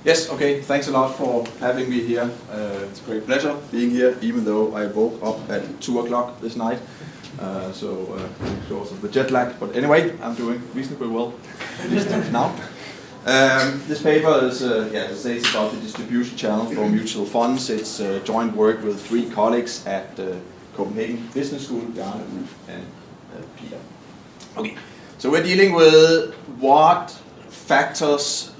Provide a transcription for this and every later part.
Yes, okay, thanks a lot for having me here. It's a great pleasure being here, even though I woke up at 2 o'clock this night. Because of the jet lag, but anyway, I'm doing reasonably well now. This paper is, it's about the distribution channel for mutual funds. It's joint work with 3 colleagues at Copenhagen Business School, Bjarne and Peter. Okay, so we're dealing with what factors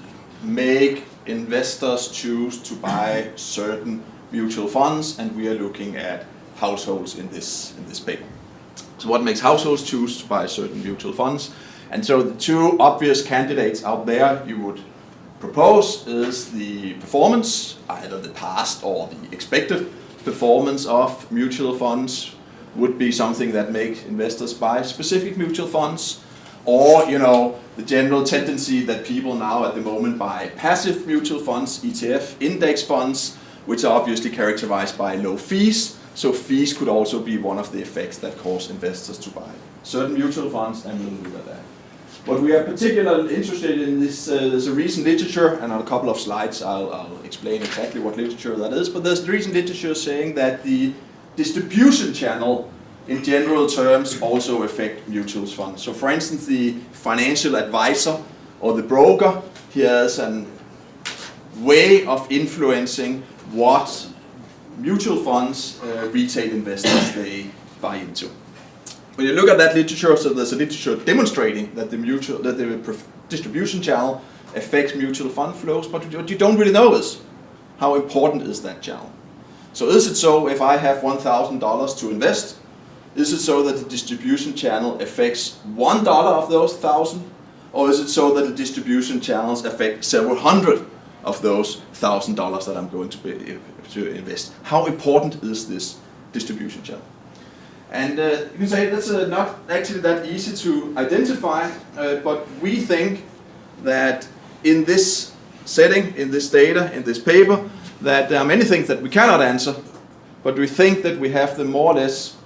make investors choose to buy certain mutual funds, and we are looking at households in this paper. So what makes households choose to buy certain mutual funds? And so the 2 obvious candidates out there you would propose is the performance, either the past or the expected performance of mutual funds would be something that makes investors buy specific mutual funds, or the general tendency that people now at the moment buy passive mutual funds, ETF index funds, which are obviously characterized by low fees. So fees could also be one of the effects that cause investors to buy certain mutual funds, and we'll look at that. What we are particularly interested in this, there's a recent literature, and on a couple of slides I'll explain exactly what literature that is, but there's recent literature saying that the distribution channel in general terms also affect mutual funds. So for instance, the financial advisor or the broker, he has a way of influencing what mutual funds retail investors they buy into. When you look at that literature, so there's a literature demonstrating that the distribution channel affects mutual fund flows, but what you don't really know is how important is that channel. So is it so if I have $1,000 to invest, is it so that the distribution channel affects $1 of those 1,000, or is it so that the distribution channels affect several hundred of those $1,000 that I'm going to invest? How important is this distribution channel? And you can say that's not actually that easy to identify, but we think that in this setting, in this data, in this paper, that there are many things that we cannot answer, but we think that we have the more or less,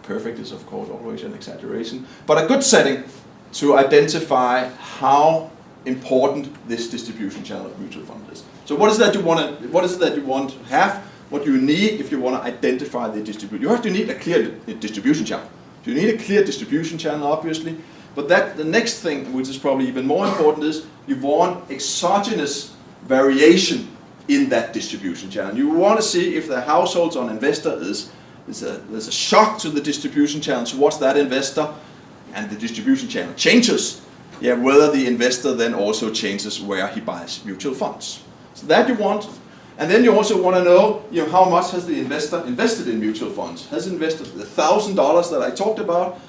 perfect is of course always an exaggeration, but a good setting to identify how important this distribution channel of mutual fund is. So what is it that you want to have? What you need if you want to identify the distribution? You have to need a clear distribution channel. You need a clear distribution channel, obviously, but the next thing, which is probably even more important, is you want exogenous variation in that distribution channel. You want to see if the households on investor there's a shock to the distribution channel towards that investor, and the distribution channel changes, whether the investor then also changes where he buys mutual funds. So that you want. And then you also want to know, how much has the investor invested in mutual funds? Has invested the $1,000 that I talked about?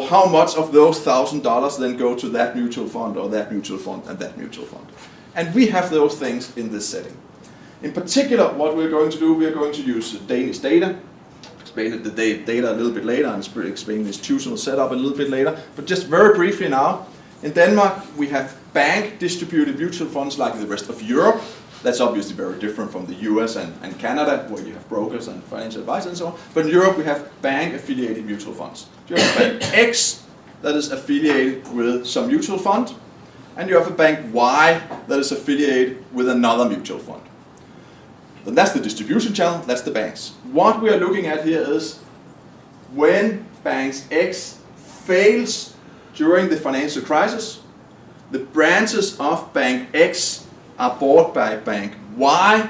How much of those $1,000 then go to that mutual fund, or that mutual fund, and that mutual fund? And we have those things in this setting. In particular, what we're going to do, we are going to use Danish data. Explain the data a little bit later, and explain the institutional setup a little bit later. But just very briefly now, in Denmark we have bank distributed mutual funds like the rest of Europe. That's obviously very different from the US and Canada, where you have brokers and financial advisors and so on. But in Europe we have bank affiliated mutual funds. So you have a bank X that is affiliated with some mutual fund, and you have a bank Y that is affiliated with another mutual fund. Then that's the distribution channel, that's the banks. What we are looking at here is when banks X fails during the financial crisis, the branches of bank X are bought by bank Y.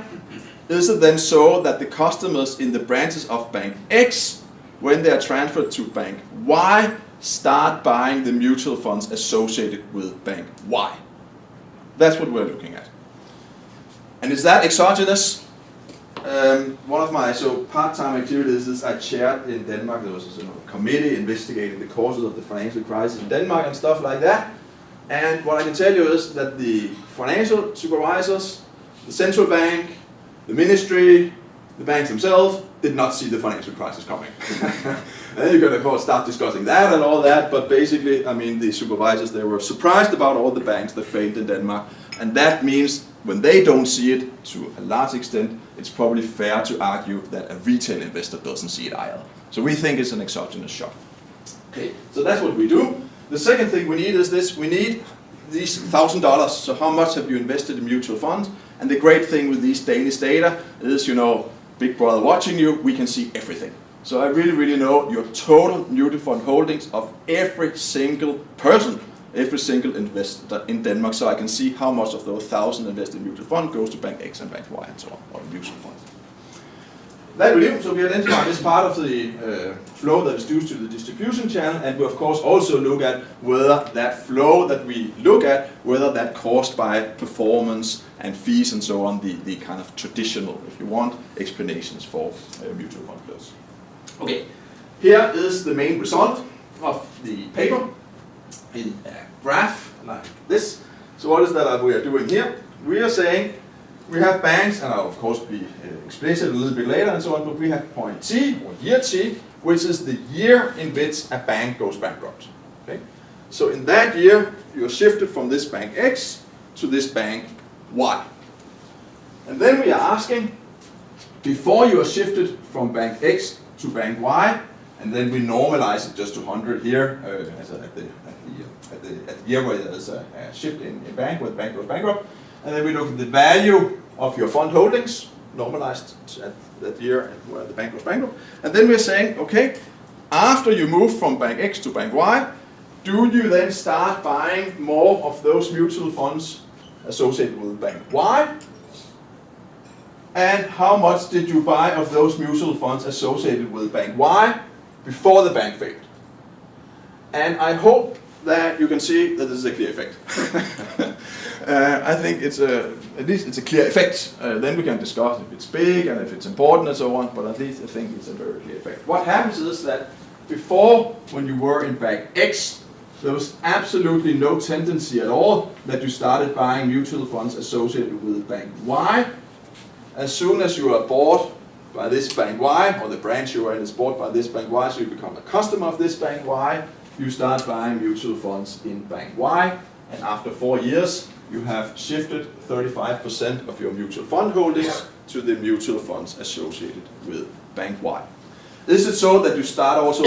Is it then so that the customers in the branches of bank X, when they are transferred to bank Y, start buying the mutual funds associated with bank Y? That's what we're looking at. And is that exogenous? One of my part-time activities is I chaired in Denmark. There was a committee investigating the causes of the financial crisis in Denmark and stuff like that. And what I can tell you is that the financial supervisors, the central bank, the ministry, the banks themselves did not see the financial crisis coming. And then you can of course start discussing that and all that, but basically, the supervisors, they were surprised about all the banks that failed in Denmark. And that means when they don't see it, to a large extent, it's probably fair to argue that a retail investor doesn't see it either. So we think it's an exogenous shock. Okay, so that's what we do. The second thing we need is this. We need these $1,000, so how much have you invested in mutual funds? And the great thing with these Danish data is, you know, Big Brother watching you, we can see everything. So I really know your total mutual fund holdings of every single person, every single investor in Denmark, so I can see how much of those 1,000 invested in mutual fund goes to Bank X and Bank Y and so on, or mutual funds. That we do, so we identify this part of the flow that is due to the distribution channel, and we of course also look at whether that flow that we look at, whether that caused by performance and fees and so on, the kind of traditional, if you want, explanations for mutual fund flows. Okay, here is the main result of the paper in a graph like this. So what is that we are doing here? We are saying we have banks, and I'll of course be explicit a little bit later and so on, but we have point T, or year T, which is the year in which a bank goes bankrupt. Okay? So in that year, you are shifted from this bank X to this bank Y. And then we are asking, before you are shifted from bank X to bank Y, and then we normalize it just to 100 here, at the year where there's a shift in bank, where the bank goes bankrupt. And then we look at the value of your fund holdings, normalized at that year where the bank goes bankrupt. And then we're saying, okay, after you move from bank X to bank Y, do you then start buying more of those mutual funds associated with bank Y? And how much did you buy of those mutual funds associated with bank Y before the bank failed? And I hope that you can see that this is a clear effect. I think it's at least it's a clear effect. Then we can discuss if it's big and if it's important and so on, but at least I think it's a very clear effect. What happens is that before, when you were in bank X, there was absolutely no tendency at all that you started buying mutual funds associated with bank Y. As soon as you are bought by this bank Y, or the branch you are in is bought by this bank Y, so you become a customer of this bank Y, you start buying mutual funds in bank Y, and after 4 years, you have shifted 35% of your mutual fund holdings to the mutual funds associated with bank Y. Is it so that you start also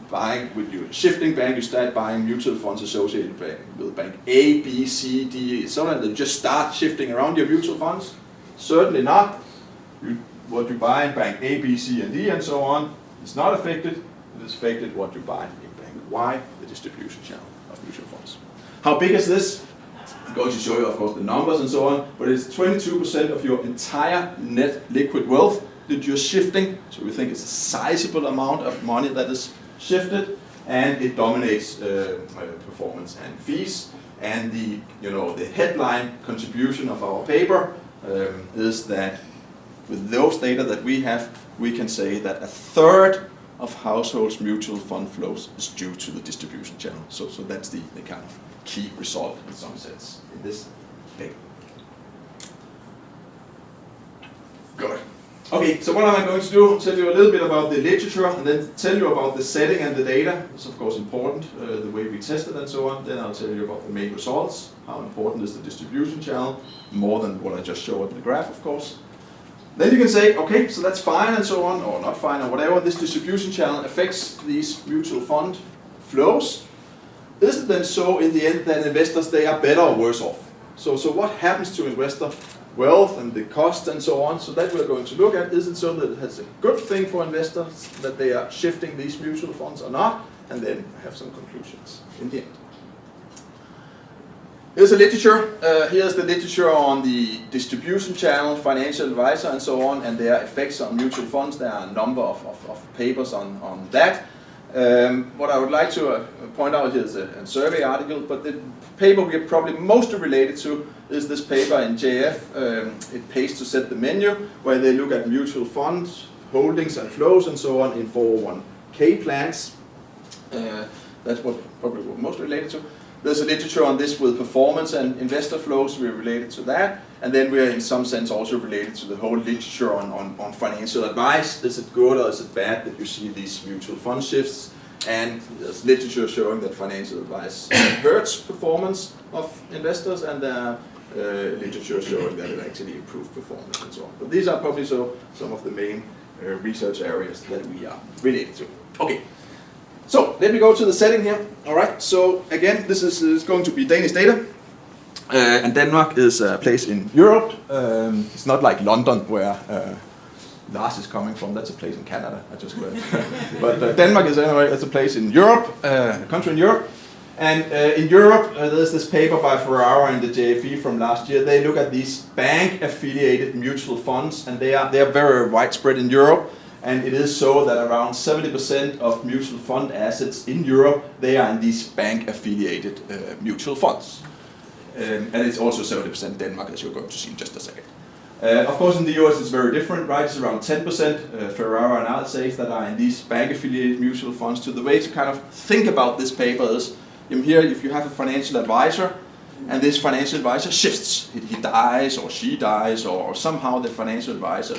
buying with your shifting bank, you start buying mutual funds associated with bank A, B, C, D, so on, and you just start shifting around your mutual funds? Certainly not. What you buy in bank A, B, C, and D, and so on is not affected. It is affected what you buy in bank Y, the distribution channel of mutual funds. How big is this? I'm going to show you, of course, the numbers and so on, but it's 22% of your entire net liquid wealth that you're shifting. So we think it's a sizable amount of money that is shifted, and it dominates performance and fees. And the headline contribution of our paper is that with those data that we have, we can say that 1/3 of households' mutual fund flows is due to the distribution channel. So that's the kind of key result in some sense in this paper. Good. Okay, so what am I going to do? Tell you a little bit about the literature, and then tell you about the setting and the data. It's of course important, the way we tested and so on. Then I'll tell you about the main results. How important is the distribution channel? More than what I just showed in the graph, of course. Then you can say, okay, so that's fine and so on, or not fine or whatever. This distribution channel affects these mutual fund flows. Is it then so in the end that investors, they are better or worse off? So what happens to investor wealth and the cost and so on? So that we're going to look at. Is it so that it's a good thing for investors that they are shifting these mutual funds or not? And then have some conclusions in the end. Here's the literature. Here's the literature on the distribution channel, financial advisor, and so on, and their effects on mutual funds. There are a number of papers on that. What I would like to point out here is a survey article, but the paper we are probably most related to is this paper in JF. It pays to set the menu, where they look at mutual funds, holdings and flows and so on in 401k plans. That's what probably we're most related to. There's a literature on this with performance and investor flows. We're related to that. And then we're in some sense also related to the whole literature on financial advice. Is it good or is it bad that you see these mutual fund shifts? And there's literature showing that financial advice hurts performance of investors, and literature showing that it actually improves performance and so on. But these are probably some of the main research areas that we are related to. Okay. So let me go to the setting here. All right. So again, this is going to be Danish data, and Denmark is a place in Europe. It's not like London where Lars is coming from. That's a place in Canada. I just learned. But Denmark is anyway. It's a place in Europe, a country in Europe. And in Europe, there's this paper by Ferrara and the JFE from last year. They look at these bank-affiliated mutual funds, and they are very widespread in Europe. And it is so that around 70% of mutual fund assets in Europe, they are in these bank-affiliated mutual funds. And it's also 70% in Denmark, as you're going to see in just a second. Of course, in the US, it's very different, right? It's around 10%, Ferrara and others say, that are in these bank-affiliated mutual funds. So the way to kind of think about this paper is, here, if you have a financial advisor, and this financial advisor shifts, he dies or she dies, or somehow the financial advisor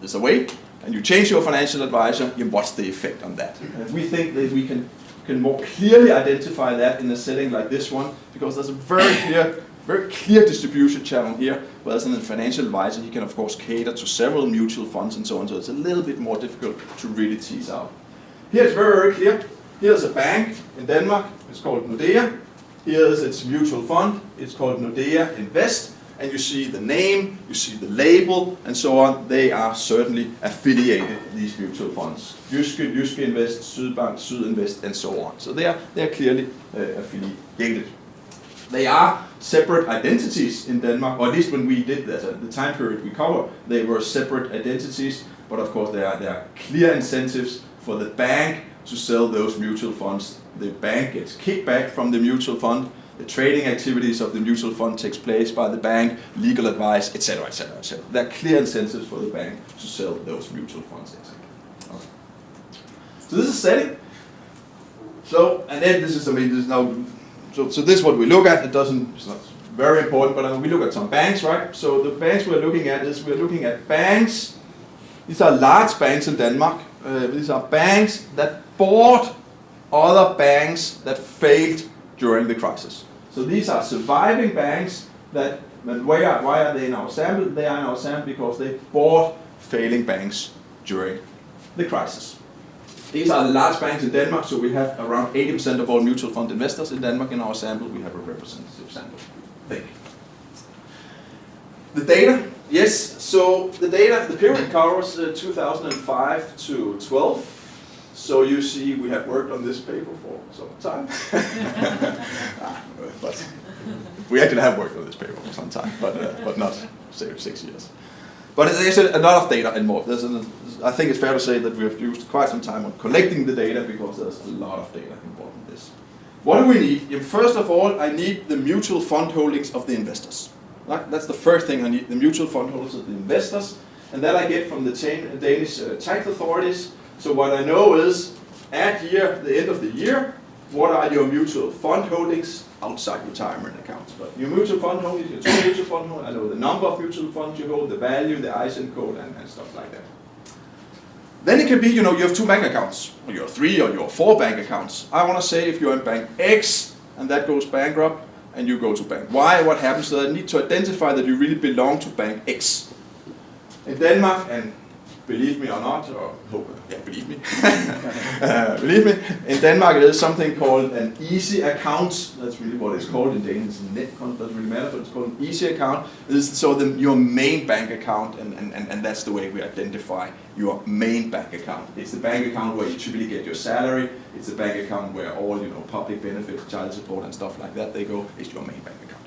is away, and you change your financial advisor, what's the effect on that? And we think that we can more clearly identify that in a setting like this one, because there's a very clear distribution channel here, whereas in a financial advisor, he can of course cater to several mutual funds and so on, so it's a little bit more difficult to really tease out. Here it's very clear. Here's a bank in Denmark, it's called Nordea. Here's its mutual fund, it's called Nordea Invest. And you see the name, you see the label, and so on. They are certainly affiliated, these mutual funds. Jyske Invest, Sydbank, Sydinvest, and so on. So they are clearly affiliated. They are separate identities in Denmark, or at least when we did that, at the time period we cover, they were separate identities. But of course there are clear incentives for the bank to sell those mutual funds. The bank gets kickback from the mutual fund. The trading activities of the mutual fund takes place by the bank, legal advice, etc., etc., etc. There are clear incentives for the bank to sell those mutual funds. Okay. So this is setting. So, and then this is, this is now, so this is what we look at. It's not very important, but we look at some banks, right? So the banks we're looking at banks. These are large banks in Denmark. These are banks that bought other banks that failed during the crisis. So these are surviving banks that, why are they in our sample? They are in our sample because they bought failing banks during the crisis. These are large banks in Denmark, so we have around 80% of all mutual fund investors in Denmark in our sample. We have a representative sample. Thank you. The data, yes, so the data, the period covers 2005 to 12. So you see, we have worked on this paper for some time. But we actually have worked on this paper for some time, but not say 6 years. But there's a lot of data and more. I think it's fair to say that we have used quite some time on collecting the data because there's a lot of data involved in this. What do we need? First of all, I need the mutual fund holdings of the investors. Right? That's the first thing I need, the mutual fund holdings of the investors. And that I get from the Danish tax authorities. So what I know is, at the end of the year, what are your mutual fund holdings outside retirement accounts? But your mutual fund holdings, your total mutual fund holdings, I know the number of mutual funds you hold, the value, the ISIN code, and stuff like that. Then it can be, you have 2 bank accounts, or you have 3, or you have 4 bank accounts. I want to say if you're in bank X, and that goes bankrupt, and you go to bank Y, what happens? So I need to identify that you really belong to bank X. In Denmark, and believe me or not, or believe me. Believe me, in Denmark there is something called an easy account. That's really what it's called in Danish. Net account doesn't really matter, but it's called an easy account. This is your main bank account, and that's the way we identify your main bank account. It's the bank account where you typically get your salary. It's the bank account where all public benefits, child support, and stuff like that they go. It's your main bank account.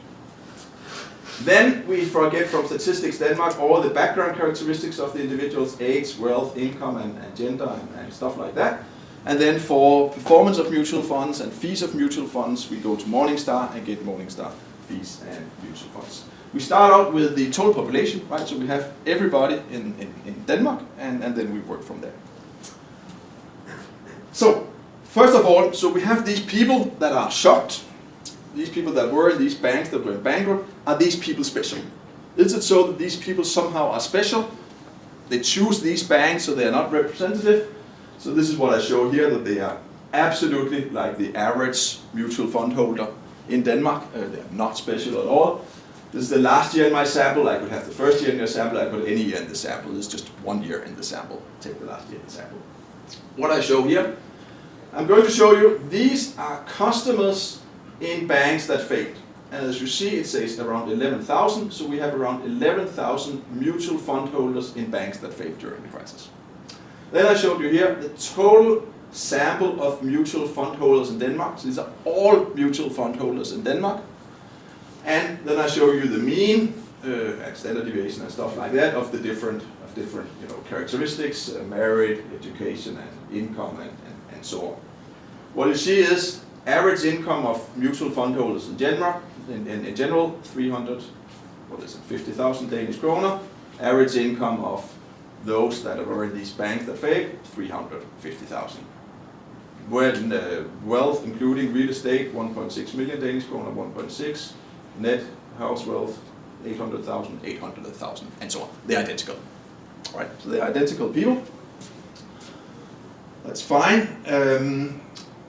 Then we forget from Statistics Denmark all the background characteristics of the individual's age, wealth, income, and gender, and stuff like that. And then for performance of mutual funds and fees of mutual funds, we go to Morningstar and get Morningstar fees and mutual funds. We start out with the total population, right? So we have everybody in Denmark, and then we work from there. So, first of all, so we have these people that are shocked. These people that were in these banks that were bankrupt, are these people special? Is it so that these people somehow are special? They choose these banks so they are not representative. So this is what I show here, that they are absolutely like the average mutual fund holder in Denmark. They are not special at all. This is the last year in my sample. I could have the first year in your sample, I could any year in the sample. This is just 1 year in the sample. Take the last year in the sample. What I show here, I'm going to show you, these are customers in banks that failed. And as you see, it says around 11,000, so we have around 11,000 mutual fund holders in banks that failed during the crisis. Then I showed you here the total sample of mutual fund holders in Denmark. So these are all mutual fund holders in Denmark. And then I show you the mean and standard deviation and stuff like that of the different characteristics, married, education, and income, and so on. What you see is average income of mutual fund holders in Denmark, in general, 50,000 Danish kroner. Average income of those that are in these banks that failed, 350,000. When wealth, including real estate, 1.6 million Danish kroner, 1.6. Net house wealth, 800,000, 800,000, and so on. They're identical. All right, so they're identical people. That's fine.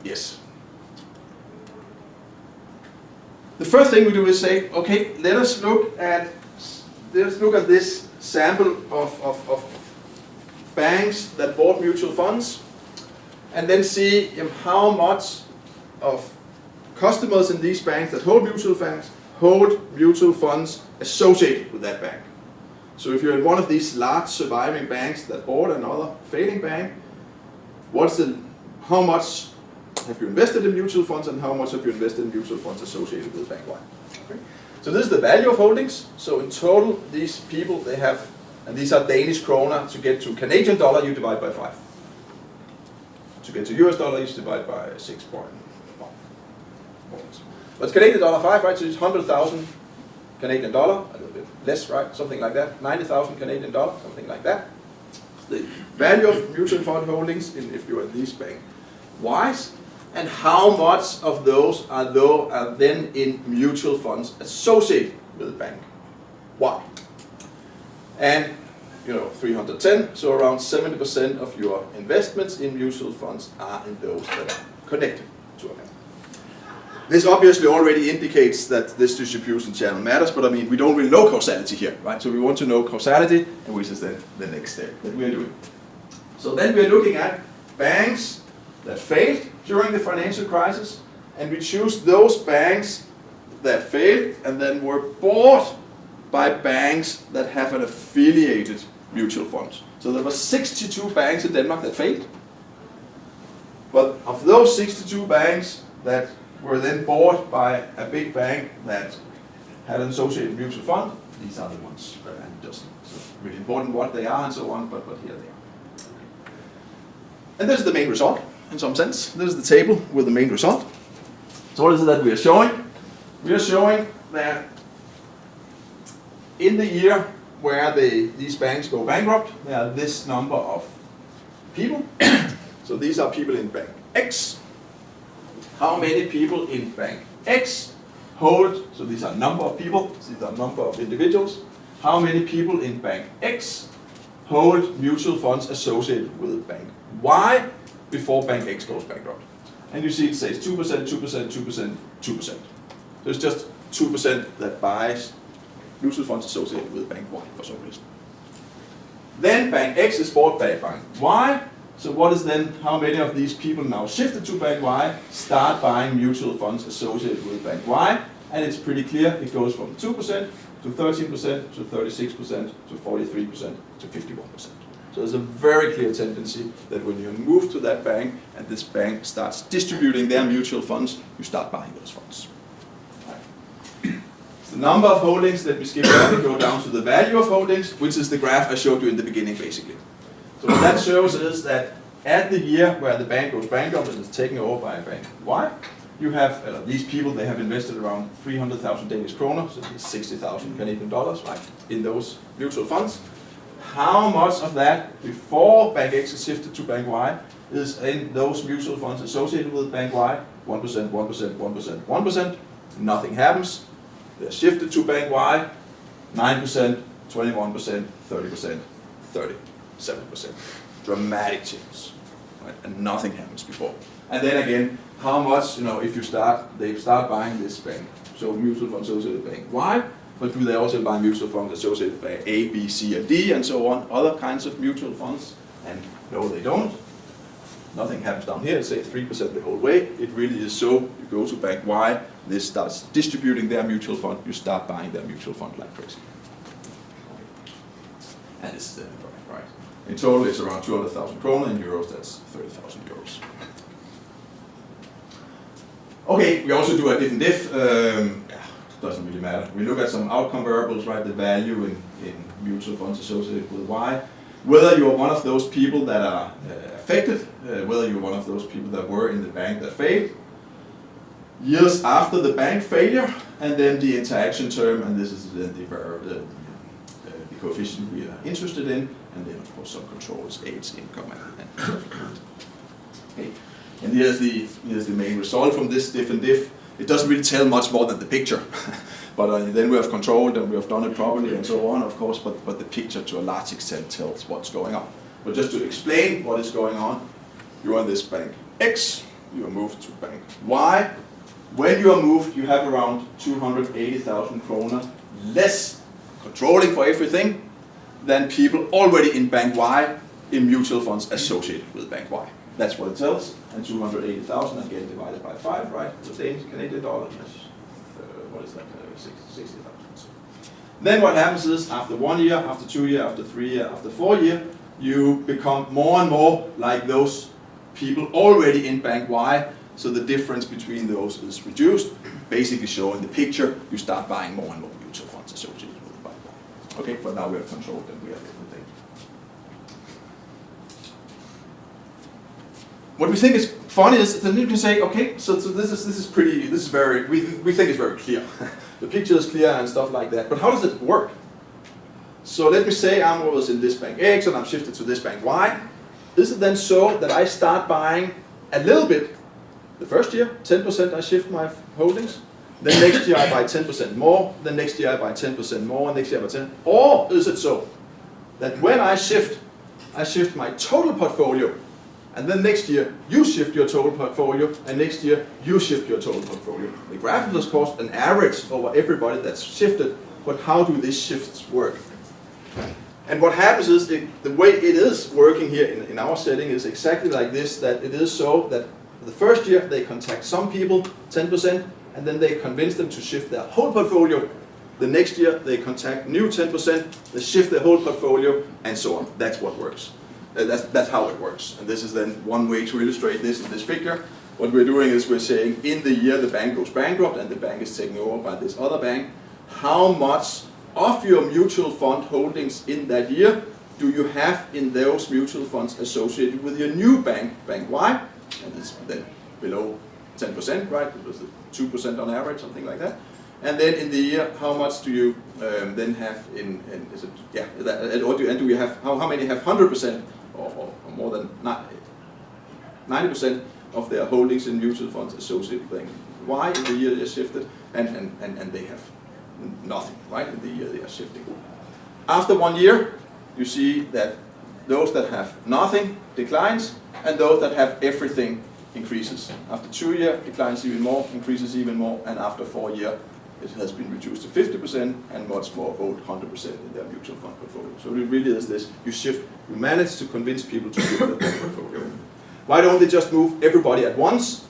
Yes. The first thing we do is say, okay, let us look at this sample of banks that bought mutual funds, and then see how much of customers in these banks that hold mutual funds associated with that bank. So if you're in one of these large surviving banks that bought another failing bank, how much have you invested in mutual funds, and how much have you invested in mutual funds associated with bank Y? Okay. So this is the value of holdings. So in total, these people, they have, and these are Danish kroner. To get to Canadian dollar, you divide by 5. To get to US dollar, you divide by 6.1. But it's Canadian dollar 5, right? So it's 100,000 Canadian dollar, a little bit less, right? Something like that. 90,000 Canadian dollar, something like that. The value of mutual fund holdings if you are in these bank Ys, and how much of those are then in mutual funds associated with bank Y. And 310, so around 70% of your investments in mutual funds are in those that are connected to a bank. This obviously already indicates that this distribution channel matters, but I mean, we don't really know causality here, right? So we want to know causality, and which is then the next step that we are doing. So then we are looking at banks that failed during the financial crisis, and we choose those banks that failed and then were bought by banks that have an affiliated mutual fund. So there were 62 banks in Denmark that failed, but of those 62 banks that were then bought by a big bank that had an associated mutual fund, these are the ones. And just really important what they are and so on, but here they are. And this is the main result, in some sense. This is the table with the main result. So what is it that we are showing? We are showing that in the year where these banks go bankrupt, there are this number of people. So these are people in bank X. How many people in bank X hold, so these are number of people, these are number of individuals. How many people in bank X hold mutual funds associated with bank Y before bank X goes bankrupt? And you see it says 2%, 2%, 2%, 2%. So it's just 2% that buys mutual funds associated with bank Y for some reason. Then bank X is bought by bank Y. So what is then, how many of these people now shifted to bank Y, start buying mutual funds associated with bank Y? And it's pretty clear, it goes from 2% to 13% to 36% to 43% to 51%. So there's a very clear tendency that when you move to that bank and this bank starts distributing their mutual funds, you start buying those funds. The number of holdings that we skip over and go down to the value of holdings, which is the graph I showed you in the beginning basically. So what that shows is that at the year where the bank goes bankrupt and is taken over by a bank Y, you have these people, they have invested around 300,000 Danish kroner, so it's 60,000 Canadian dollars, right, in those mutual funds. How much of that before bank X is shifted to bank Y is in those mutual funds associated with bank Y? 1%, 1%, 1%, 1%. Nothing happens. They're shifted to bank Y, 9%, 21%, 30%, 37%. Dramatic change, right? And nothing happens before. And then again, how much, if they start buying this bank, so mutual funds associated with bank Y, but do they also buy mutual funds associated with bank A, B, C, and D, and so on, other kinds of mutual funds? And no, they don't. nothing happens down here, say 3% the whole way. It really is so. You go to bank Y, this starts distributing their mutual fund, you start buying their mutual fund like crazy. And this is the right. In total, it's around 200,000 kroner. In euros, that's 30,000 euros. Okay, we also do a diff and diff. Doesn't really matter. We look at some outcome variables, right? The value in mutual funds associated with Y. Whether you're one of those people that are affected, whether you're one of those people that were in the bank that failed, years after the bank failure, and then the interaction term, and this is then the coefficient we are interested in, and then of course some controls, age, income, and okay. And here's the main result from this diff and diff. It doesn't really tell much more than the picture, but then we have controlled and we have done it properly and so on, of course, but the picture to a large extent tells what's going on. But just to explain what is going on, you are in this bank X, you are moved to bank Y. When you are moved, you have around 280,000 kroner less controlling for everything than people already in bank Y in mutual funds associated with bank Y. That's what it tells, and 280,000 again divided by 5, right? The Danish Canadian dollar, what is that, 60,000. Then what happens is, after 1 year, after 2 years, after 3 years, after 4 years, you become more and more like those people already in bank Y, so the difference between those is reduced, basically showing the picture, you start buying more and more mutual funds associated with bank Y. Okay, but now we have controlled and we have everything. What we think is funny is that you can say, okay, so this is very, we think it's very clear. The picture is clear and stuff like that, but how does it work? So let me say I was in this bank X and I'm shifted to this bank Y. Is it then so that I start buying a little bit the first year, 10% I shift my holdings, then next year I buy 10% more, then next year I buy 10% more, and next year I buy 10%? Or is it so that when I shift my total portfolio, and then next year, you shift your total portfolio, and next year, you shift your total portfolio. The graph is, of course, an average over everybody that's shifted, but how do these shifts work? And what happens is, the way it is working here in our setting is exactly like this, that it is so that the first year, they contact some people, 10%, and then they convince them to shift their whole portfolio. The next year, they contact new 10%, they shift their whole portfolio, and so on. That's what works. That's how it works. And this is then one way to illustrate this in this figure. What we're doing is we're saying in the year the bank goes bankrupt and the bank is taken over by this other bank, how much of your mutual fund holdings in that year do you have in those mutual funds associated with your new bank, bank Y, and it's then below 10%, right? It was 2% on average, something like that. And then in the year, how much do you then have in is it, yeah, or do you have, how many have 100% or more than 90% of their holdings in mutual funds associated with Y in the year they are shifted, and they have nothing, right, in the year they are shifting. After 1 year, you see that those that have nothing declines, and those that have everything increases. After 2 years, declines even more, increases even more, and after 4 years, it has been reduced to 50%, and much more hold 100% in their mutual fund portfolio. So it really is this, you manage to convince people to shift their portfolio. Why don't they just move everybody at once?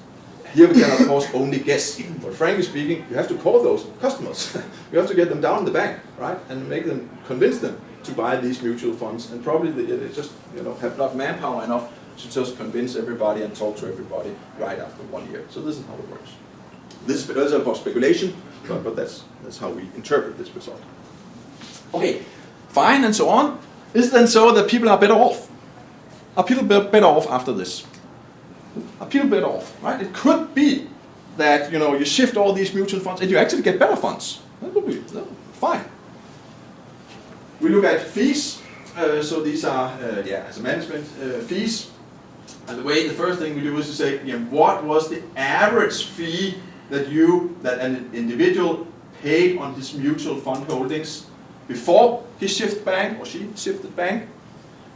Here we can of course only guess, but frankly speaking, you have to call those customers. You have to get them down in the bank, right, and convince them to buy these mutual funds, and probably they just have not manpower enough to just convince everybody and talk to everybody right after 1 year. So this is how it works. This is of course speculation, but that's how we interpret this result. Okay, fine and so on. Is it then so that people are better off? Are people better off after this? Are people better off, right? It could be that you shift all these mutual funds and you actually get better funds. That would be fine. We look at fees. So these are as a management fees. And the first thing we do is to say, what was the average fee that an individual paid on his mutual fund holdings before he shifted bank or she shifted bank,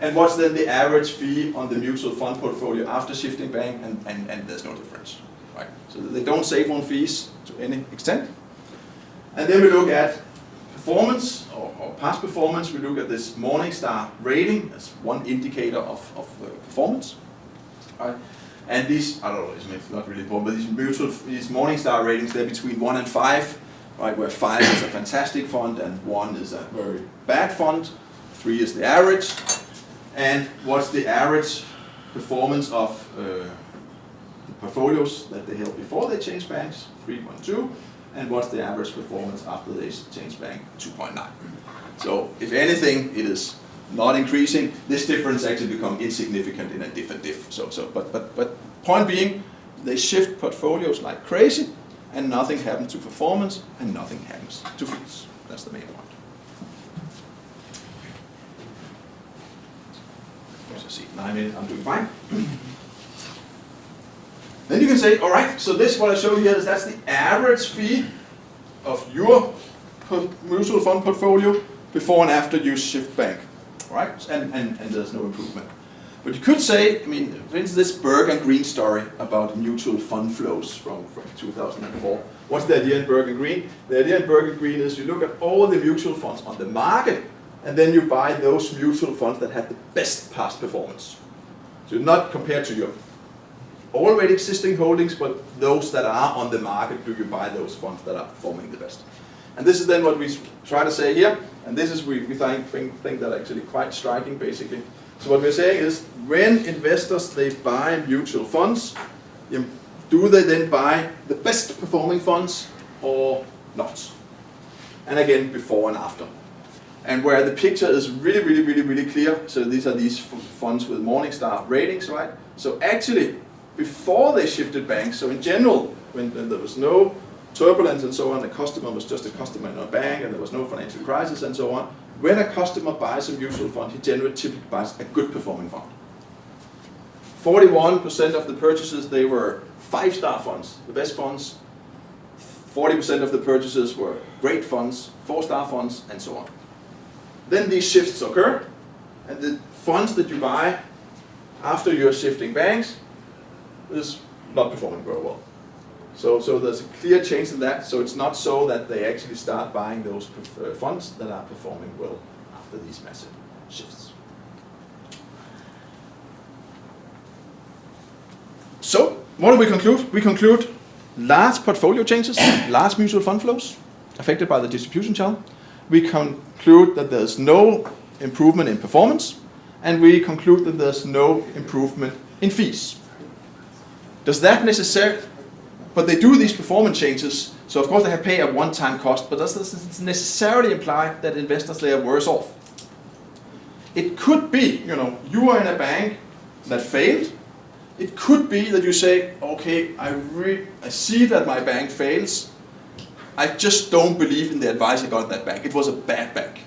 and what's then the average fee on the mutual fund portfolio after shifting bank, and there's no difference, right? So they don't save on fees to any extent. And then we look at performance or past performance. We look at this Morningstar rating as one indicator of performance. right? And these, I don't know, it's not really important, but these Morningstar ratings, they're between 1 and 5, right? Where 5 is a fantastic fund and 1 is a very bad fund, 3 is the average. And what's the average performance of the portfolios that they held before they changed banks? 3.2. And what's the average performance after they changed bank? 2.9. So if anything, it is not increasing. This difference actually becomes insignificant in a different diff. But point being, they shift portfolios like crazy, and nothing happens to performance, and nothing happens to fees. That's the main point. Let's see, 9 minutes, I'm doing fine. Then you can say, all right, so this what I showed here is that's the average fee of your mutual fund portfolio before and after you shift bank, right? And there's no improvement. But you could say, I mean, for instance, this Berg and Green story about mutual fund flows from 2004. What's the idea in Berg and Green? The idea in Berg and Green is you look at all the mutual funds on the market, and then you buy those mutual funds that have the best past performance. So not compared to your already existing holdings, but those that are on the market, do you buy those funds that are performing the best? And this is then what we try to say here, and this is we think that actually quite striking basically. So what we're saying is, when investors they buy mutual funds, do they then buy the best performing funds or not? And again, before and after. And where the picture is really clear, so these are these funds with Morningstar ratings, right? So actually, before they shifted banks, so in general, when there was no turbulence and so on, the customer was just a customer in a bank and there was no financial crisis and so on, when a customer buys a mutual fund, he generally typically buys a good performing fund. 41% of the purchases, they were 5-star funds, the best funds. 40% of the purchases were great funds, 4-star funds, and so on. Then these shifts occur, and the funds that you buy after you're shifting banks is not performing very well. So there's a clear change in that. So it's not so that they actually start buying those funds that are performing well after these massive shifts. So what do we conclude? We conclude large portfolio changes, large mutual fund flows affected by the distribution channel. We conclude that there's no improvement in performance, and we conclude that there's no improvement in fees. Does that necessarily, but they do these performance changes, so of course they have pay a one-time cost, but does this necessarily imply that investors they are worse off? It could be, you are in a bank that failed. It could be that you say, okay, I see that my bank fails. I just don't believe in the advice I got at that bank. It was a bad bank.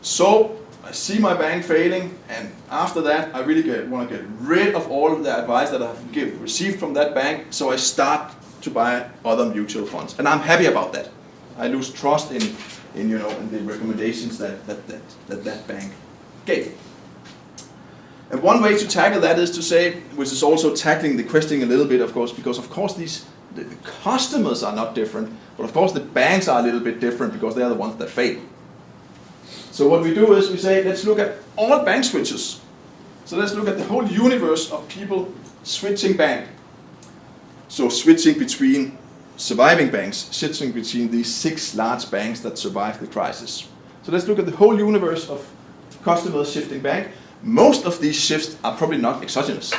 So I see my bank failing, and after that I really want to get rid of all of the advice that I've received from that bank, so I start to buy other mutual funds. And I'm happy about that. I lose trust in the recommendations that bank gave. And one way to tackle that is to say, which is also tackling the question a little bit, of course, because of course the customers are not different, but of course the banks are a little bit different because they are the ones that fail. So what we do is we say, let's look at all bank switches. So let's look at the whole universe of people switching bank. So switching between surviving banks, switching between these 6 large banks that survived the crisis. So let's look at the whole universe of customers shifting bank. Most of these shifts are probably not exogenous,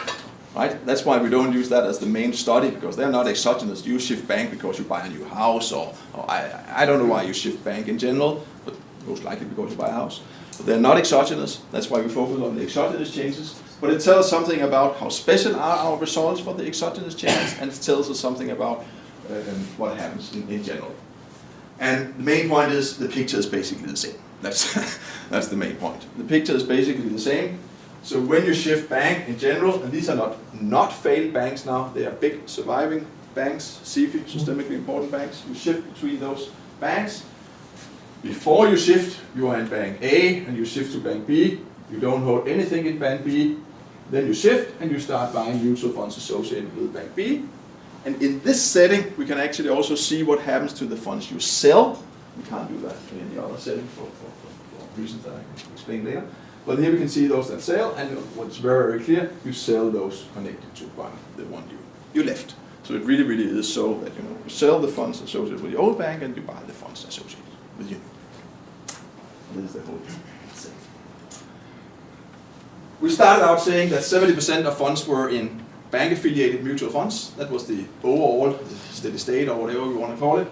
right? That's why we don't use that as the main study, because they're not exogenous. You shift bank because you buy a new house, or I don't know why you shift bank in general, but most likely because you buy a house. But they're not exogenous. That's why we focus on the exogenous changes. But it tells us something about how special are our results for the exogenous changes, and it tells us something about what happens in general. And the main point is the picture is basically the same. That's the main point. The picture is basically the same. So when you shift bank in general, and these are not failed banks now, they are big surviving banks, SIFI, systemically important banks. You shift between those banks. Before you shift, you are in bank A, and you shift to bank B. You don't hold anything in bank B. Then you shift, and you start buying mutual funds associated with bank B. And in this setting, we can actually also see what happens to the funds you sell. We can't do that in any other setting for reasons that I can explain later. But here we can see those that sell, and what's very, very clear, you sell those connected to the one you left. So it really, really is so that you sell the funds associated with the old bank and you buy the funds associated with you. This is the whole thing. We started out saying that 70% of funds were in bank-affiliated mutual funds. That was the overall steady state, or whatever we want to call it.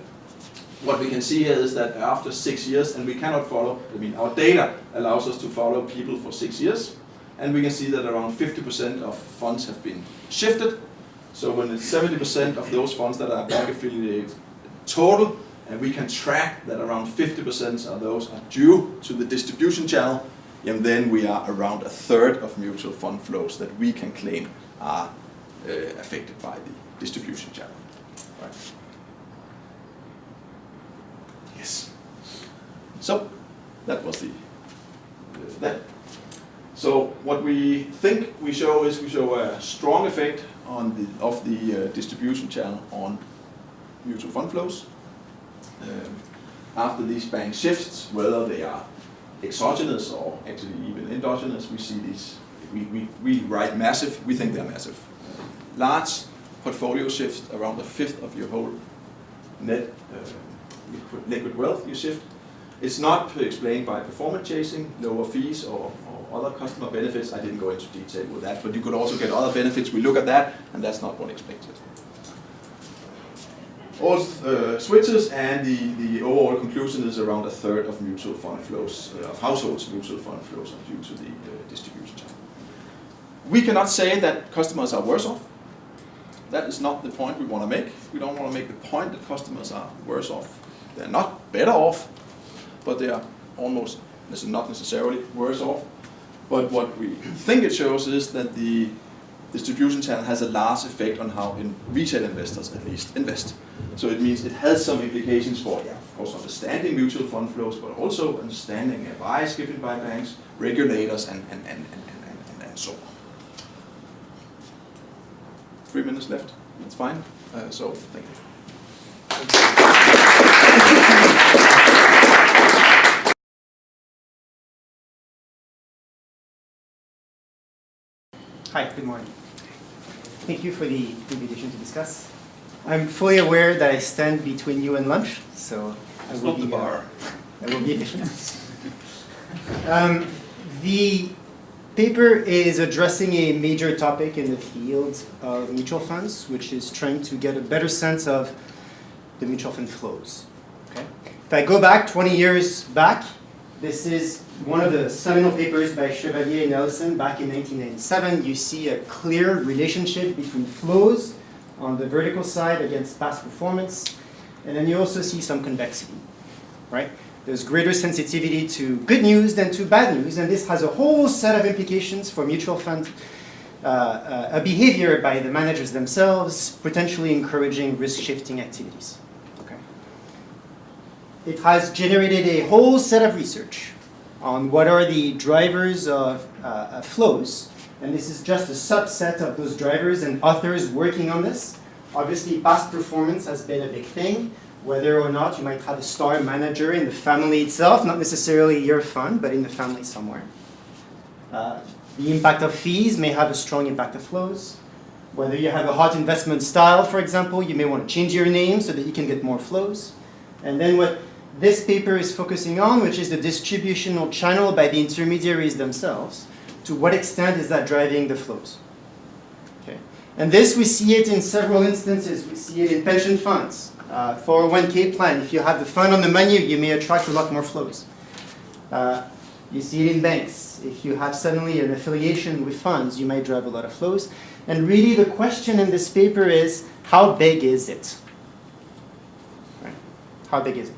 What we can see here is that after 6 years, and we cannot follow, our data allows us to follow people for 6 years, and we can see that around 50% of funds have been shifted. So when it's 70% of those funds that are bank-affiliated total, and we can track that around 50% of those are due to the distribution channel, and then we are around a third of mutual fund flows that we can claim are affected by the distribution channel. Right. Yes. So that was that. So what we think we show is we show a strong effect of the distribution channel on mutual fund flows. After these bank shifts, whether they are exogenous or actually even endogenous, we see these. We write massive. We think they're massive. Large portfolio shifts, around a fifth of your whole net liquid wealth you shift. It's not explained by performance chasing, lower fees, or other customer benefits. I didn't go into detail with that, but you could also get other benefits. We look at that, and that's not what explains it. All switches, and the overall conclusion is around a third of mutual fund flows, of households' mutual fund flows are due to the distribution channel. We cannot say that customers are worse off. That is not the point we want to make. We don't want to make the point that customers are worse off. They're not better off, but they are almost not necessarily worse off. But what we think it shows is that the distribution channel has a large effect on how retail investors at least invest. So it means it has some implications for, of course, understanding mutual fund flows, but also understanding advice given by banks, regulators, and so on. 3 minutes left. That's fine. So thank you. Hi, good morning. Thank you for the invitation to discuss. I'm fully aware that I stand between you and lunch, so I will be efficient. The paper is addressing a major topic in the field of mutual funds, which is trying to get a better sense of the mutual fund flows. Okay? If I go back 20 years back, this is one of the seminal papers by Chevalier and Ellison back in 1997. You see a clear relationship between flows on the vertical side against past performance, and then you also see some convexity, right? There's greater sensitivity to good news than to bad news, and this has a whole set of implications for mutual fund behavior by the managers themselves, potentially encouraging risk-shifting activities. Okay. It has generated a whole set of research on what are the drivers of flows, and this is just a subset of those drivers and authors working on this. Obviously, past performance has been a big thing. Whether or not you might have a star manager in the family itself, not necessarily your fund, but in the family somewhere. The impact of fees may have a strong impact of flows. Whether you have a hot investment style, for example, you may want to change your name so that you can get more flows. And then what this paper is focusing on, which is the distributional channel by the intermediaries themselves, to what extent is that driving the flows? Okay. And this, we see it in several instances. We see it in pension funds. 401k plan, if you have the fund on the menu, you may attract a lot more flows. You see it in banks. If you have suddenly an affiliation with funds, you might drive a lot of flows. And really the question in this paper is, how big is it? Right? How big is it?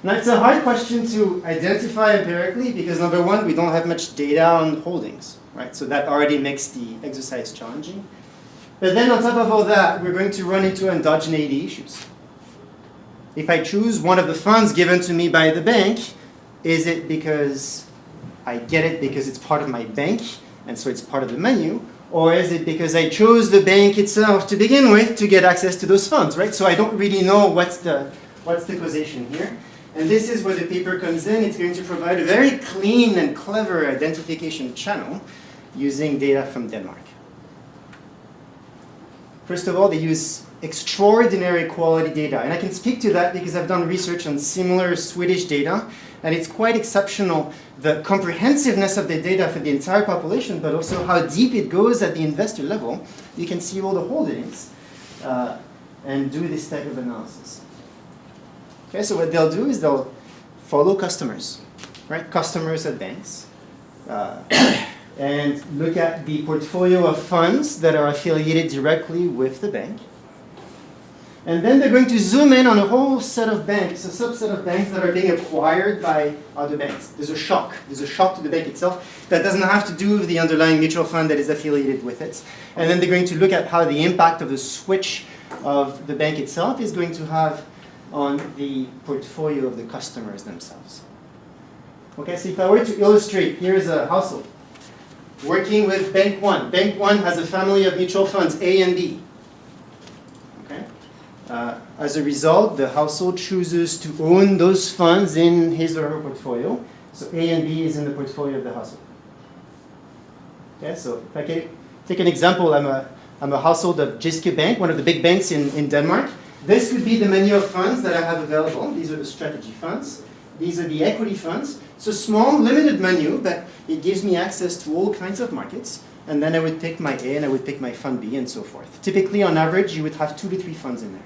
Now it's a hard question to identify empirically because number one, we don't have much data on holdings, right? So that already makes the exercise challenging. But then on top of all that, we're going to run into endogeneity issues. If I choose one of the funds given to me by the bank, is it because I get it because it's part of my bank, and so it's part of the menu, or is it because I chose the bank itself to begin with to get access to those funds, right? So I don't really know what's the causation here. And this is where the paper comes in. It's going to provide a very clean and clever identification channel using data from Denmark. First of all, they use extraordinary quality data. And I can speak to that because I've done research on similar Swedish data. And it's quite exceptional, the comprehensiveness of the data for the entire population, but also how deep it goes at the investor level. You can see all the holdings and do this type of analysis. Okay, so what they'll do is they'll follow customers, right? Customers at banks, and look at the portfolio of funds that are affiliated directly with the bank. And then they're going to zoom in on a whole set of banks, a subset of banks that are being acquired by other banks. There's a shock. There's a shock to the bank itself that doesn't have to do with the underlying mutual fund that is affiliated with it. And then they're going to look at how the impact of the switch of the bank itself is going to have on the portfolio of the customers themselves. Okay, so if I were to illustrate, here's a household working with Bank 1. Bank 1 has a family of mutual funds, A and B. Okay? As a result, the household chooses to own those funds in his or her portfolio. So A and B is in the portfolio of the household. Okay, so if I can take an example, I'm a household of Jyske Bank, one of the big banks in Denmark. This would be the menu of funds that I have available. These are the strategy funds. These are the equity funds. It's a small, limited menu, but it gives me access to all kinds of markets. And then I would pick my A and I would pick my fund B and so forth. Typically, on average, you would have 2 to 3 funds in there.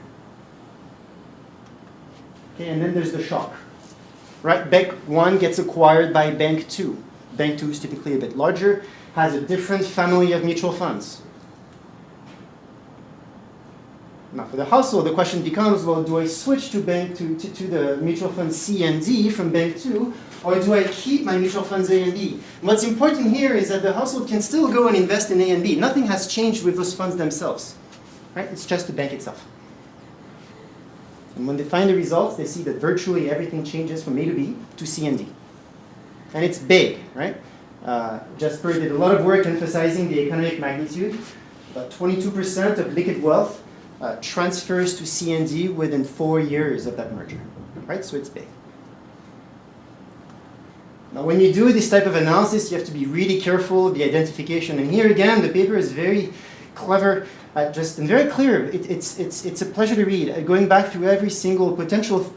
Okay, and then there's the shock. Right? Bank 1 gets acquired by Bank 2. Bank 2 is typically a bit larger, has a different family of mutual funds. Now, for the household, the question becomes, well, do I switch to the mutual fund C and D from Bank 2, or do I keep my mutual funds A and B? And what's important here is that the household can still go and invest in A and B. Nothing has changed with those funds themselves. Right? It's just the bank itself. And when they find the results, they see that virtually everything changes from A to B to C and D. And it's big, right? Jesper did a lot of work emphasizing the economic magnitude. About 22% of liquid wealth transfers to C and D within 4 years of that merger, right? So it's big. Now, when you do this type of analysis, you have to be really careful of the identification. And here again, the paper is very clever, and very clear. It's a pleasure to read. Going back through every single potential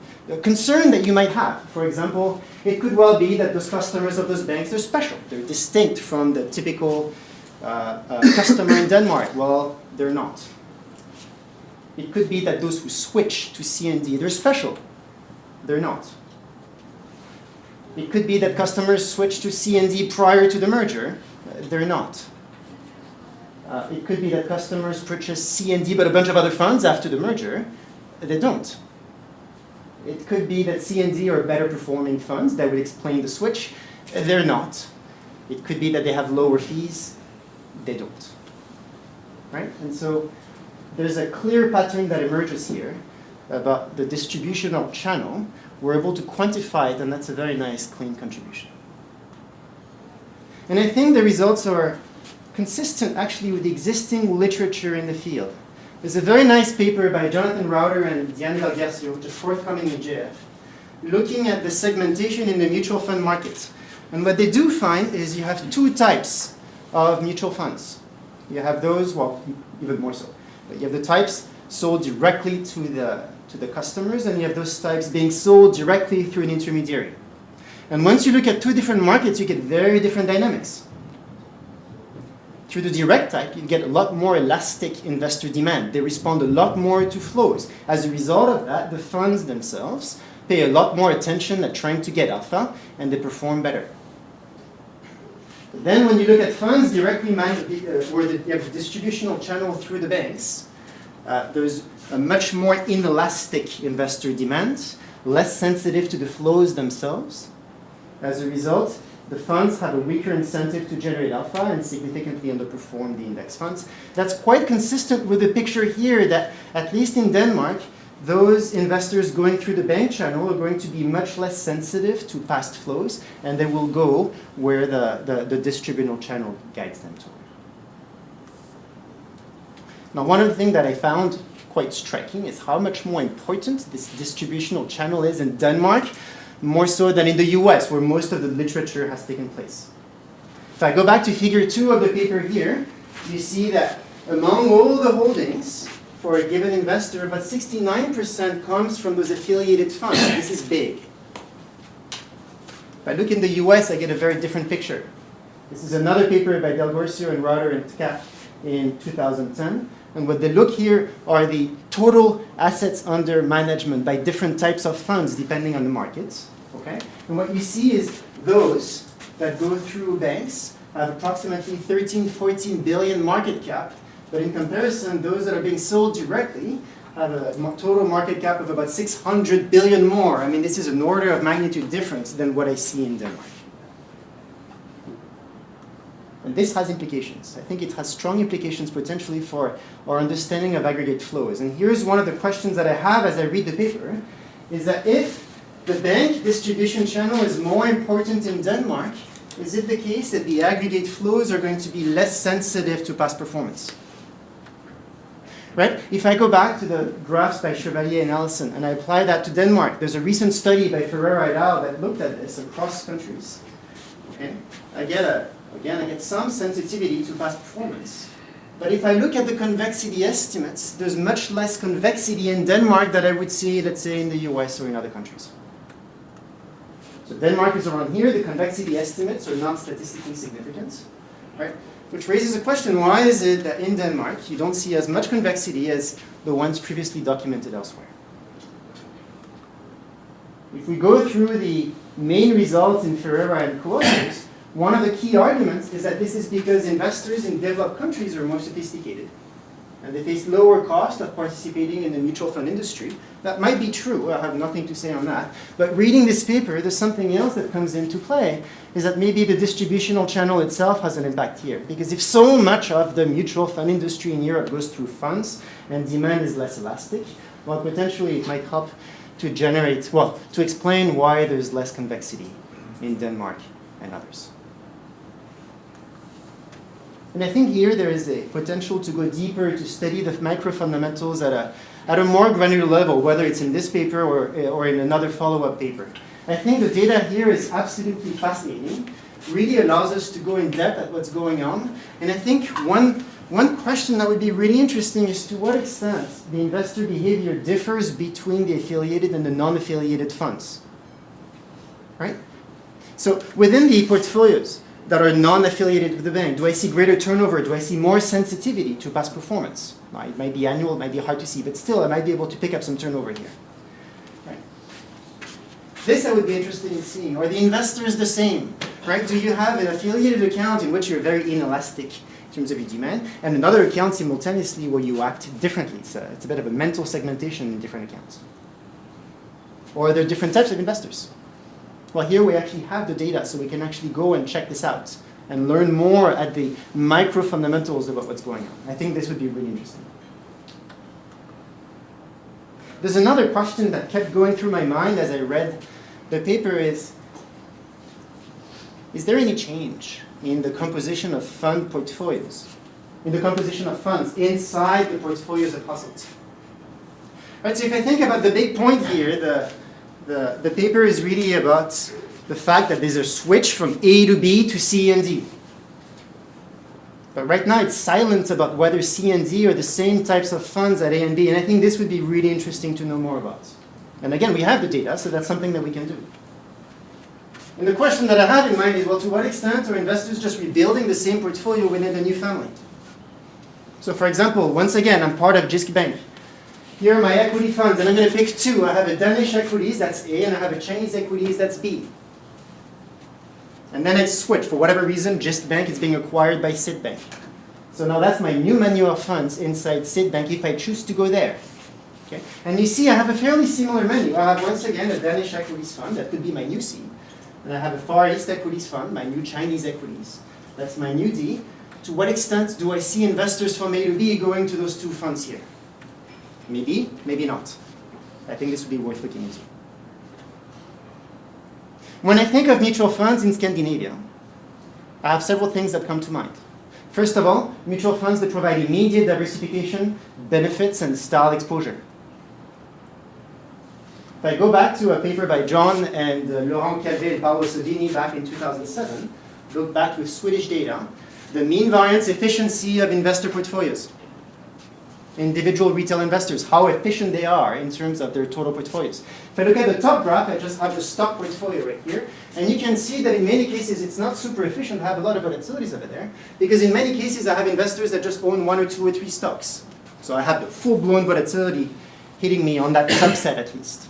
concern that you might have. For example, it could well be that those customers of those banks are special. They're distinct from the typical customer in Denmark. Well, they're not. It could be that those who switch to C and D, they're special. They're not. It could be that customers switch to C and D prior to the merger. They're not. It could be that customers purchase C and D but a bunch of other funds after the merger. They don't. It could be that C and D are better performing funds. That would explain the switch. They're not. It could be that they have lower fees. They don't. Right? And so there's a clear pattern that emerges here about the distributional channel. We're able to quantify it, and that's a very nice, clean contribution. And I think the results are consistent, actually, with the existing literature in the field. There's a very nice paper by Jonathan Rauter and Diane Valgersio, just forthcoming in JF, looking at the segmentation in the mutual fund market. And what they do find is you have 2 types of mutual funds. You have those, well, even more so. But you have the types sold directly to the customers, and you have those types being sold directly through an intermediary. And once you look at 2 different markets, you get very different dynamics. Through the direct type, you get a lot more elastic investor demand. They respond a lot more to flows. As a result of that, the funds themselves pay a lot more attention at trying to get alpha, and they perform better. But then when you look at funds directly managed, where you have the distributional channel through the banks, there's a much more inelastic investor demand, less sensitive to the flows themselves. As a result, the funds have a weaker incentive to generate alpha and significantly underperform the index funds. That's quite consistent with the picture here that, at least in Denmark, those investors going through the bank channel are going to be much less sensitive to past flows, and they will go where the distributional channel guides them to. Now, one of the things that I found quite striking is how much more important this distributional channel is in Denmark, more so than in the US, where most of the literature has taken place. If I go back to figure 2 of the paper here, you see that among all the holdings for a given investor, about 69% comes from those affiliated funds. This is big. If I look in the US, I get a very different picture. This is another paper by Del Gorcio and Rotter and Tkat in 2010. And what they look here are the total assets under management by different types of funds depending on the markets. Okay? And what you see is those that go through banks have approximately 13, 14 billion market cap. But in comparison, those that are being sold directly have a total market cap of about 600 billion more. I mean, this is an order of magnitude difference than what I see in Denmark. And this has implications. I think it has strong implications potentially for our understanding of aggregate flows. And here's one of the questions that I have as I read the paper, is that if the bank distribution channel is more important in Denmark, is it the case that the aggregate flows are going to be less sensitive to past performance? Right? If I go back to the graphs by Chevalier and Allison and I apply that to Denmark, there's a recent study by Ferreira et al. That looked at this across countries. Okay? I get some sensitivity to past performance. But if I look at the convexity estimates, there's much less convexity in Denmark than I would see, let's say, in the US or in other countries. So Denmark is around here. The convexity estimates are not statistically significant. Right? Which raises a question, why is it that in Denmark you don't see as much convexity as the ones previously documented elsewhere? If we go through the main results in Ferreira and co-authors, one of the key arguments is that this is because investors in developed countries are more sophisticated. And they face lower cost of participating in the mutual fund industry. That might be true, I have nothing to say on that. But reading this paper, there's something else that comes into play, is that maybe the distributional channel itself has an impact here. Because if so much of the mutual fund industry in Europe goes through funds and demand is less elastic, well, potentially it might help to generate, well, to explain why there's less convexity in Denmark and others. And I think here there is a potential to go deeper to study the micro fundamentals at a more granular level, whether it's in this paper or in another follow-up paper. I think the data here is absolutely fascinating, really allows us to go in depth at what's going on. And I think one question that would be really interesting is to what extent the investor behavior differs between the affiliated and the non-affiliated funds. Right? So within the portfolios that are non-affiliated with the bank, do I see greater turnover? Do I see more sensitivity to past performance? It might be annual, it might be hard to see, but still I might be able to pick up some turnover here. Right. This I would be interested in seeing. Are the investors the same? Right? Do you have an affiliated account in which you're very inelastic in terms of your demand, and another account simultaneously where you act differently? It's a bit of a mental segmentation in different accounts. Or are there different types of investors? Well, here we actually have the data, so we can actually go and check this out and learn more at the micro fundamentals about what's going on. I think this would be really interesting. There's another question that kept going through my mind as I read the paper is there any change in the composition of fund portfolios, in the composition of funds inside the portfolios of households? Right, so if I think about the big point here, the paper is really about the fact that there's a switch from A to B to C and D. But right now it's silent about whether C and D are the same types of funds at A and B, and I think this would be really interesting to know more about. And again, we have the data, so that's something that we can do. And the question that I have in mind is, well, to what extent are investors just rebuilding the same portfolio within the new family? So for example, once again, I'm part of Jyske Bank. Here are my equity funds, and I'm going to pick two. I have a Danish equities, that's A, and I have a Chinese equities, that's B. And then I switch. For whatever reason, Jyske Bank is being acquired by Citibank. So now that's my new menu of funds inside Citibank if I choose to go there. Okay? And you see I have a fairly similar menu. I have once again a Danish equities fund, that could be my new C. And I have a Far East equities fund, my new Chinese equities. That's my new D. To what extent do I see investors from A to B going to those two funds here? Maybe, maybe not. I think this would be worth looking into. When I think of mutual funds in Scandinavia, I have several things that come to mind. First of all, mutual funds that provide immediate diversification, benefits, and style exposure. If I go back to a paper by John and Laurent Calvet and Paolo Sodini back in 2007, looked back with Swedish data, the mean variance efficiency of investor portfolios. Individual retail investors, how efficient they are in terms of their total portfolios. If I look at the top graph, I just have the stock portfolio right here, and you can see that in many cases it's not super efficient. I have a lot of volatilities over there, because in many cases I have investors that just own 1 or 2 or 3 stocks. So I have the full-blown volatility hitting me on that subset at least.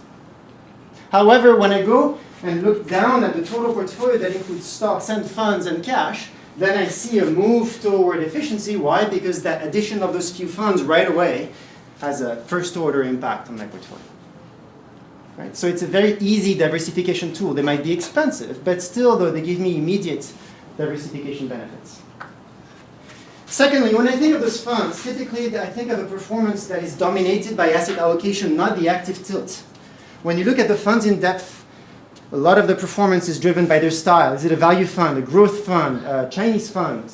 However, when I go and look down at the total portfolio that includes stocks and funds and cash, then I see a move toward efficiency. Why? Because that addition of those few funds right away has a first-order impact on my portfolio. Right? So it's a very easy diversification tool. They might be expensive, but still, though, they give me immediate diversification benefits. Secondly, when I think of those funds, typically I think of a performance that is dominated by asset allocation, not the active tilt. When you look at the funds in depth, a lot of the performance is driven by their style. Is it a value fund, a growth fund, a Chinese fund,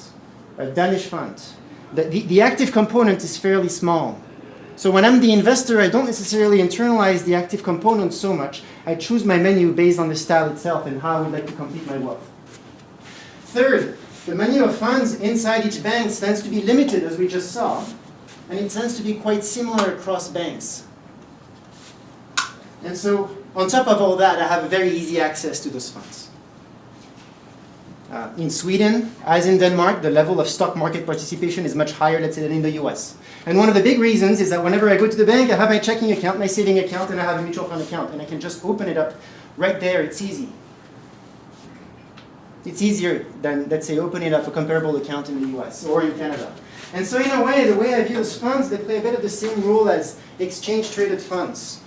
a Danish fund? The active component is fairly small. So when I'm the investor, I don't necessarily internalize the active component so much. I choose my menu based on the style itself and how I would like to complete my wealth. Third, the menu of funds inside each bank tends to be limited, as we just saw, and it tends to be quite similar across banks. And so, on top of all that, I have very easy access to those funds. In Sweden, as in Denmark, the level of stock market participation is much higher, let's say, than in the US. And one of the big reasons is that whenever I go to the bank, I have my checking account, my saving account, and I have a mutual fund account. And I can just open it up right there. It's easy. It's easier than, let's say, opening up a comparable account in the US or in Canada. And so in a way, the way I view those funds, they play a bit of the same role as exchange-traded funds.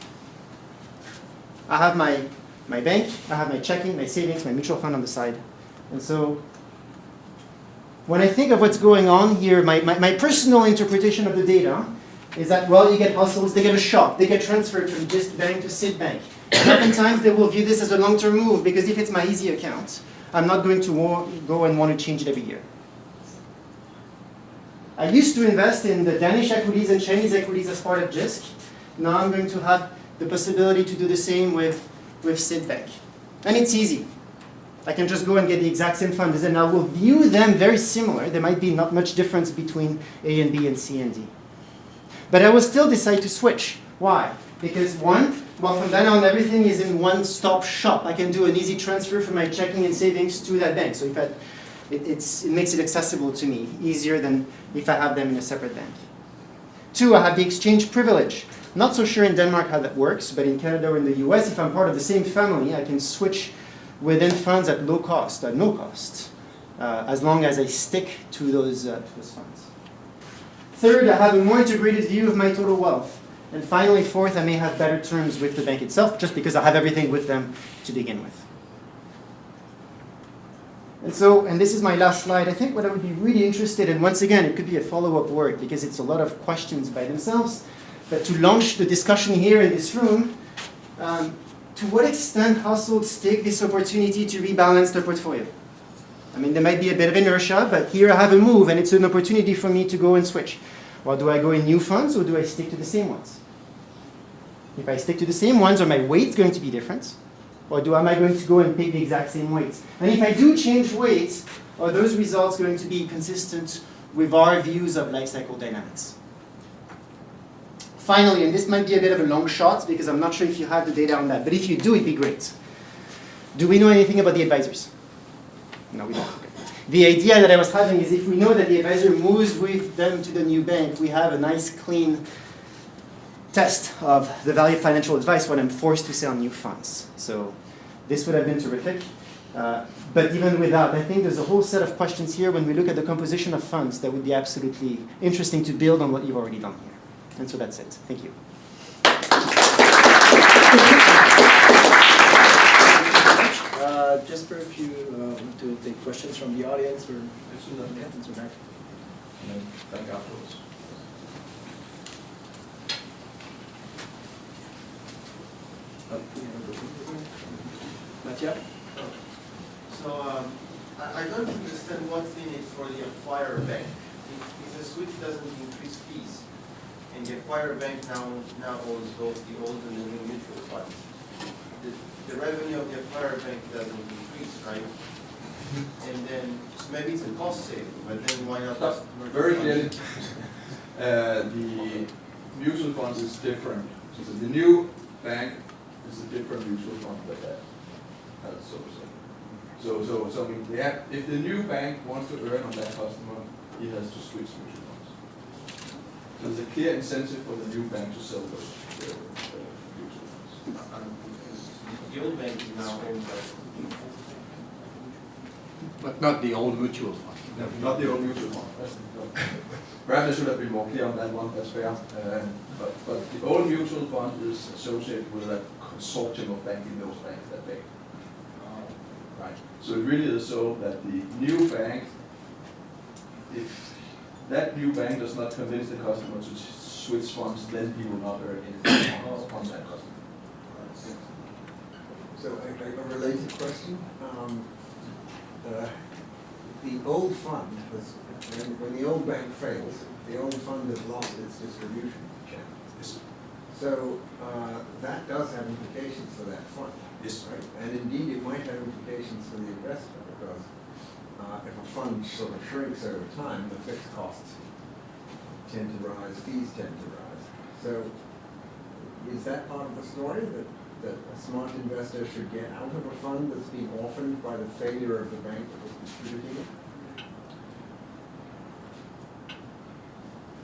I have my bank, I have my checking, my savings, my mutual fund on the side. And so when I think of what's going on here, my personal interpretation of the data is that, well, you get households, they get a shock, they get transferred from this bank to Citi bank. And oftentimes they will view this as a long-term move, because if it's my easy account, I'm not going to go and want to change it every year. I used to invest in the Danish equities and Chinese equities as part of JISC. Now I'm going to have the possibility to do the same with Citi bank. And it's easy. I can just go and get the exact same funds, and I will view them very similar. There might be not much difference between A and B and C and D. But I will still decide to switch. Why? Because one, well, from then on, everything is in one-stop shop. I can do an easy transfer from my checking and savings to that bank. So if it makes it accessible to me, easier than if I have them in a separate bank. Two, I have the exchange privilege. Not so sure in Denmark how that works, but in Canada or in the US, if I'm part of the same family, I can switch within funds at low cost, at no cost, as long as I stick to those funds. Third, I have a more integrated view of my total wealth. And finally, fourth, I may have better terms with the bank itself, just because I have everything with them to begin with. And so, and this is my last slide, I think what I would be really interested in, once again, it could be a follow-up work, because it's a lot of questions by themselves, but to launch the discussion here in this room, to what extent households take this opportunity to rebalance their portfolio? I mean, there might be a bit of inertia, but here I have a move, and it's an opportunity for me to go and switch. Well, do I go in new funds, or do I stick to the same ones? If I stick to the same ones, are my weights going to be different? Or am I going to go and pick the exact same weights? And if I do change weights, are those results going to be consistent with our views of life cycle dynamics? Finally, and this might be a bit of a long shot, because I'm not sure if you have the data on that, but if you do, it'd be great. Do we know anything about the advisors? No, we don't. Okay. The idea that I was having is, if we know that the advisor moves with them to the new bank, we have a nice, clean test of the value of financial advice when I'm forced to sell new funds. So this would have been terrific. But even without, I think there's a whole set of questions here when we look at the composition of funds that would be absolutely interesting to build on what you've already done here. And so that's it. Thank you. Jesper, if you want to take questions from the audience, or answer back. And then thank afterwards. Not yet? So I I don't understand what's in it for the acquirer bank. If the switch doesn't increase fees, and the acquirer bank now owns both the old and the new mutual funds, the revenue of the acquirer bank doesn't increase, right? And then, so maybe it's a cost saving, but then why not? Very clearly, the mutual funds is different. So the new bank is a different mutual fund than that, so to say. So I mean, if the new bank wants to earn on that customer, he has to switch mutual funds. So there's a clear incentive for the new bank to sell those mutual funds. The old bank is now owned by. But not the old mutual fund. No, not the old mutual fund. Perhaps I should have been more clear on that one, that's fair. But the old mutual fund is associated with a consortium of banking those banks that big. Right. So it really is so that the new bank, if that new bank does not convince the customer to switch funds, then he will not earn anything on that customer. So a related question. The old fund, when the old bank fails, the old fund has lost its distribution channel. Yes. So that does have implications for that fund. Yes. Right? And indeed, it might have implications for the investor, because if a fund sort of shrinks over time, the fixed costs tend to rise, fees tend to rise. So is that part of the story, that a smart investor should get out of a fund that's been orphaned by the failure of the bank that was distributing it?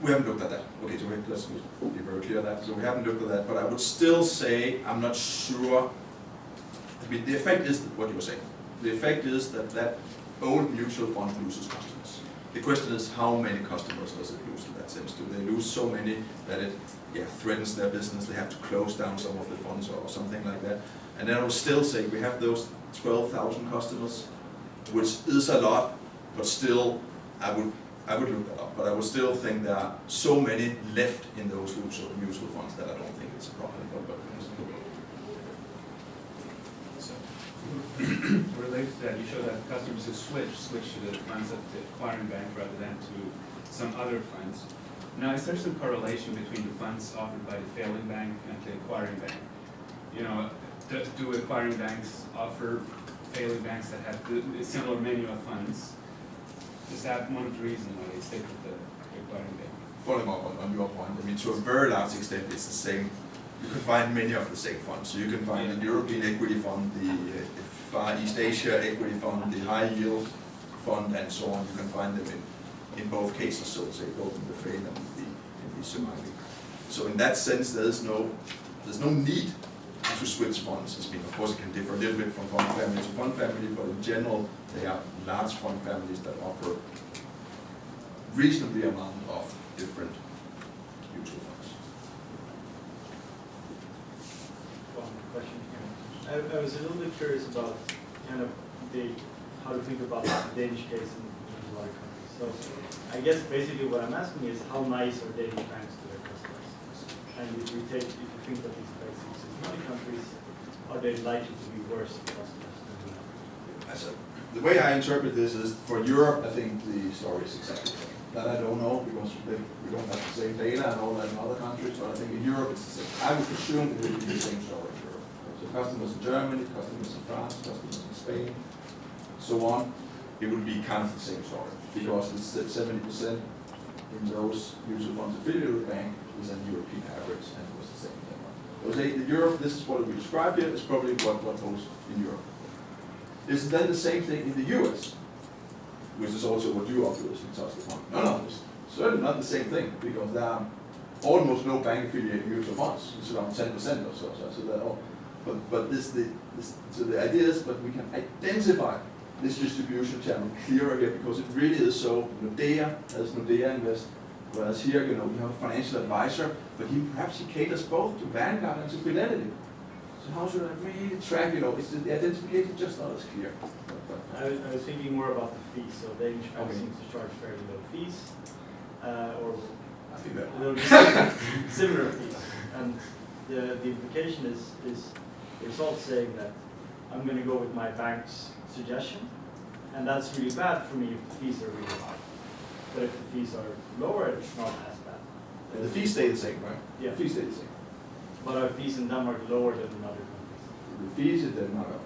We haven't looked at that. Okay, so let's be very clear on that. So we haven't looked at that, but I would still say I'm not sure. I mean, the effect is what you were saying. The effect is that old mutual fund loses customers. The question is, how many customers does it lose in that sense? Do they lose so many that it threatens their business? They have to close down some of the funds or something like that. And then I would still say we have those 12,000 customers, which is a lot, but still I would look that up. But I would still think there are so many left in those mutual funds that I don't think it's a problem. Related to that, you show that customers who switch to the funds of the acquiring bank rather than to some other funds. Now, is there some correlation between the funds offered by the failing bank and the acquiring bank? You know, do acquiring banks offer failing banks that have a similar menu of funds? Is that one of the reasons why they stick with the acquiring bank? Following up on your point, I mean, to a very large extent, it's the same. You can find many of the same funds. So you can find the European Equity Fund, the Far East Asia Equity Fund, the High Yield Fund, and so on. You can find them in both cases, so to say, both in the fail and in the surviving. So in that sense, there's no need to switch funds. I mean, of course, it can differ a little bit from fund family to fund family, but in general, they are large fund families that offer reasonably amount of different mutual funds. One question here. I was a little bit curious about kind of how to think about the Danish case in a lot of countries. So I guess basically what I'm asking is how nice are Danish banks to their customers? And if you think of these places as many countries, are they likely to be worse to customers than The way I interpret this is, for Europe, I think the story is exactly the same. That I don't know, because we don't have the same data and all that in other countries, but I think in Europe it's the same. I would presume it would be the same story in Europe. So customers in Germany, customers in France, customers in Spain, so on, it would be kind of the same story. Because it's that 70% in those mutual funds affiliated with the bank is an European average, and it was the same thing. I would say in Europe, this is what we described here, is probably what holds in Europe. Is then the same thing in the US, which is also what you obviously touched upon. No, it's certainly not the same thing, because there are almost no bank affiliated mutual funds. It's around 10% or so. So that all. But so the idea is, but we can identify this distribution channel clearer here, because it really is so. Nordea has Nordea Invest, whereas here, we have a financial advisor, but perhaps he caters both to Vanguard and to Fidelity. So how should I really track, it's the identification just not as clear. I was thinking more about the fees. So Danish bank Okay. seems to charge fairly low fees, or I think that a little bit similar fees. And the implication is the result saying that I'm going to go with my bank's suggestion, And that's really bad for me if the fees are really high. But if the fees are lower, it's not as bad. The fees stay the same, right? Yeah. The fees stay the same. But are fees in Denmark lower than in other countries? The fees in Denmark are